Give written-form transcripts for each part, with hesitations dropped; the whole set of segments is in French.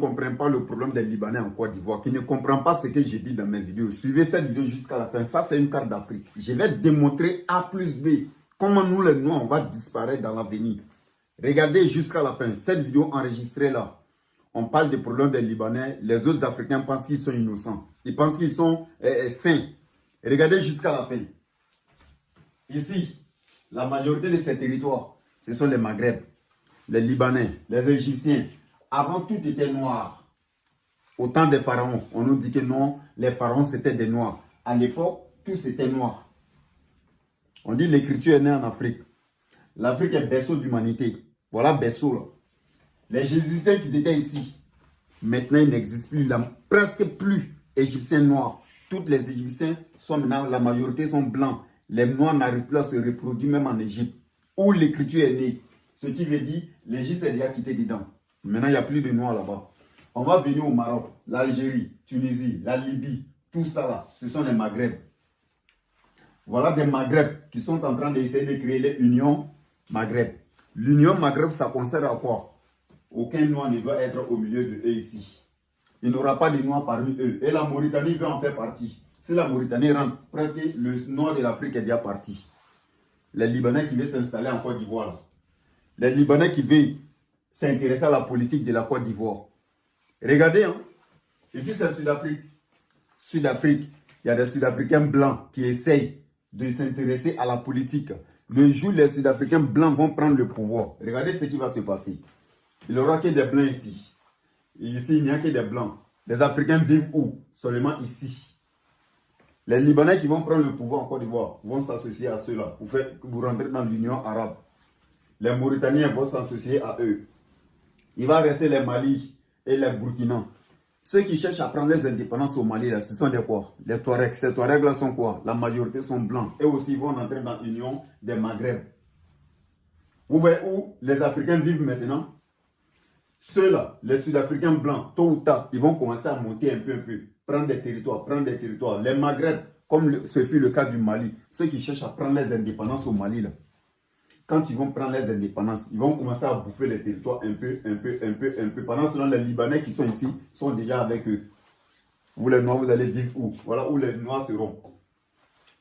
ne comprend pas le problème des Libanais en Côte d'Ivoire, qui ne comprend pas ce que j'ai dit dans mes vidéos, suivez cette vidéo jusqu'à la fin. Ça, c'est une carte d'Afrique. Je vais démontrer A plus B comment nous, les Noirs, on va disparaître dans l'avenir. Regardez jusqu'à la fin. Cette vidéo enregistrée là, on parle des problèmes des Libanais. Les autres Africains pensent qu'ils sont innocents. Ils pensent qu'ils sont sains. Regardez jusqu'à la fin. Ici, la majorité de ces territoires, ce sont les Maghreb, les Libanais, les Égyptiens. Avant, tout était noir. Au temps des pharaons, on nous dit que non, les pharaons c'était des noirs. À l'époque, tout c'était noir. On dit l'écriture est née en Afrique. L'Afrique est berceau d'humanité. Voilà berceau là. Les Jésuites qui étaient ici, maintenant ils n'existent plus. Presque plus Égyptiens noirs. Tous les Égyptiens sont maintenant, la majorité sont blancs. Les noirs n'arrivent plus à se reproduire même en Égypte, où l'écriture est née. Ce qui veut dire, l'Égypte est déjà quitté dedans. Maintenant, il n'y a plus de noirs là-bas. On va venir au Maroc, l'Algérie, Tunisie, la Libye, tout ça là, ce sont les Maghreb. Voilà des Maghreb qui sont en train d'essayer de créer l'Union Maghreb. L'Union Maghreb, ça concerne à quoi? Aucun noir ne doit être au milieu de eux ici. Il n'y aura pas de noirs parmi eux. Et la Mauritanie veut en faire partie. Si la Mauritanie rentre, presque le nord de l'Afrique est déjà parti. Les Libanais qui veulent s'installer en Côte d'Ivoire. Les Libanais qui veulent s'intéresser à la politique de la Côte d'Ivoire. Regardez, hein. Ici c'est Sud-Afrique. Sud-Afrique, il y a des Sud-Africains blancs qui essayent de s'intéresser à la politique. Le jour où les Sud-Africains blancs vont prendre le pouvoir, regardez ce qui va se passer. Il n'y aura que des blancs ici. Et ici, il n'y a que des blancs. Les Africains vivent où? Seulement ici. Les Libanais qui vont prendre le pouvoir en Côte d'Ivoire vont s'associer à ceux-là. Vous rentrez dans l'Union arabe. Les Mauritaniens vont s'associer à eux. Il va rester les Mali et les Burkina. Ceux qui cherchent à prendre les indépendances au Mali, là, ce sont des quoi? Les Touaregs. Ces Touaregs-là sont quoi? La majorité sont blancs. Et aussi, ils vont entrer dans l'Union des Maghreb. Vous voyez où les Africains vivent maintenant? Ceux-là, les Sud-Africains blancs, tôt ou tard, ils vont commencer à monter un peu. Prendre des territoires, Les Maghreb, comme ce fut le cas du Mali, ceux qui cherchent à prendre les indépendances au Mali, là, quand ils vont prendre les indépendances, ils vont commencer à bouffer les territoires un peu. Pendant ce temps, les Libanais qui sont ici sont déjà avec eux. Vous les Noirs, vous allez vivre où? Voilà où les Noirs seront.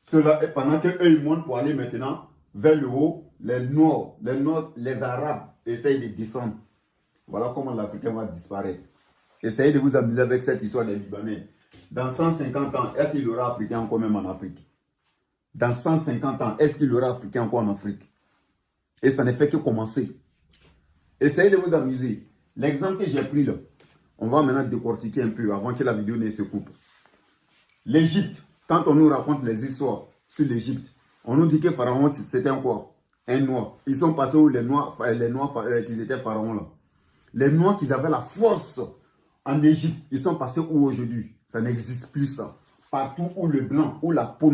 Ceux-là, pendant qu'eux, ils montent pour aller maintenant vers le haut, les Noirs, les Arabes essayent de descendre. Voilà comment l'Africain va disparaître. Essayez de vous amuser avec cette histoire des Libanais. Dans 150 ans, est-ce qu'il y aura Africain encore même en Afrique? Dans 150 ans, est-ce qu'il y aura Africain encore en Afrique? Et ça ne fait que commencer. Essayez de vous amuser. L'exemple que j'ai pris là, on va maintenant décortiquer un peu avant que la vidéo ne se coupe. L'Égypte, quand on nous raconte les histoires sur l'Égypte, on nous dit que Pharaon, c'était encore un noir. Ils sont passés où les noirs qui étaient pharaons là. Les noirs qui avaient la force en Égypte, ils sont passés où aujourd'hui? Ça n'existe plus ça. Partout où le blanc, où la peau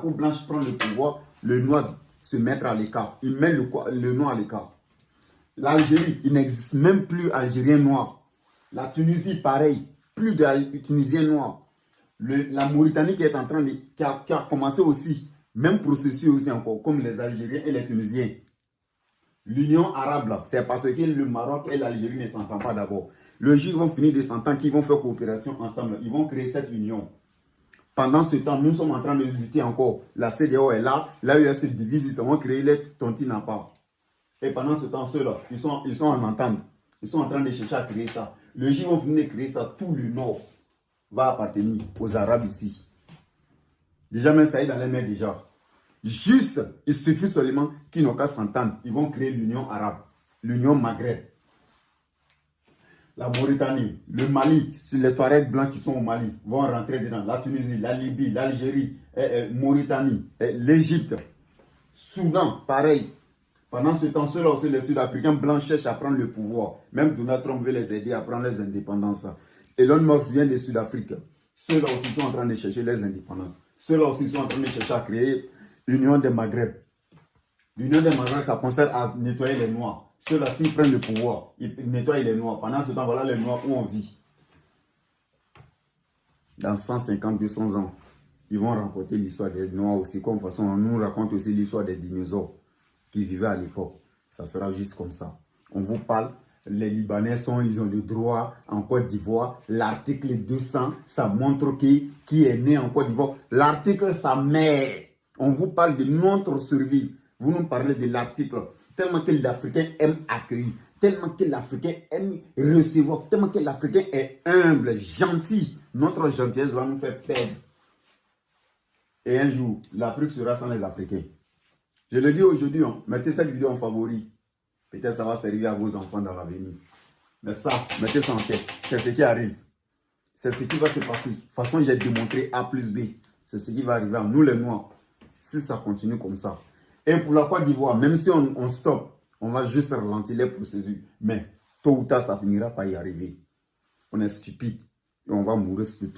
blanche prend le pouvoir, le noir se met à l'écart. Il met le noir à l'écart. L'Algérie, il n'existe même plus Algérien noir. La Tunisie, pareil, plus de Tunisiens noirs. La Mauritanie qui est en train de, qui a commencé aussi, même processus aussi encore, comme les Algériens et les Tunisiens. L'Union arabe, c'est parce que le Maroc et l'Algérie ne s'entendent pas d'abord. Le jour, ils vont finir de s'entendre, qu'ils vont faire coopération ensemble. Ils vont créer cette union. Pendant ce temps, nous sommes en train de lutter encore. La CEDEAO est là. L'AES se divise, ils vont créer les tontines à part. Et pendant ce temps, ceux-là, ils sont en entente. Ils sont en train de chercher à créer ça. Le jour, ils vont venir créer ça. Tout le Nord va appartenir aux Arabes ici. Déjà, même ça est dans les mains déjà. Juste, il suffit seulement qu'ils n'ont qu'à s'entendre. Ils vont créer l'Union arabe, l'Union Maghreb. La Mauritanie, le Mali, les Touaregs blancs qui sont au Mali vont rentrer dedans. La Tunisie, la Libye, l'Algérie, Mauritanie, l'Égypte, Soudan, pareil. Pendant ce temps, ceux-là aussi, les Sud-Africains blancs cherchent à prendre le pouvoir. Même Donald Trump veut les aider à prendre les indépendances. Elon Musk vient de Sud-Afrique. Ceux-là aussi sont en train de chercher les indépendances. Ceux-là aussi sont en train de chercher à créer l'Union des Maghreb. L'Union des Maghreb, ça concerne à nettoyer les Noirs. Ceux-là, s'ils prennent le pouvoir, ils nettoient les Noirs. Pendant ce temps, voilà les Noirs où on vit. Dans 150, 200 ans, ils vont raconter l'histoire des Noirs aussi. Comme de toute façon, on nous raconte aussi l'histoire des dinosaures qui vivaient à l'époque. Ça sera juste comme ça. On vous parle les Libanais ils ont le droit en Côte d'Ivoire. L'article 200, ça montre qui est né en Côte d'Ivoire. L'article, ça met. On vous parle de notre survie. Vous nous parlez de l'article. Tellement que l'Africain aime accueillir. Tellement que l'Africain aime recevoir. Tellement que l'Africain est humble, gentil. Notre gentillesse va nous faire perdre. Et un jour, l'Afrique sera sans les Africains. Je le dis aujourd'hui, mettez cette vidéo en favori. Peut-être ça va servir à vos enfants dans l'avenir. Mais ça, mettez ça en tête. C'est ce qui arrive. C'est ce qui va se passer. De toute façon, j'ai démontré A plus B. C'est ce qui va arriver à nous les Noirs. Si ça continue comme ça. Et pour la Côte d'Ivoire, même si on stoppe, on va juste ralentir les procédures. Mais tôt ou tard, ça finira par y arriver. On est stupide. Et on va mourir stupide.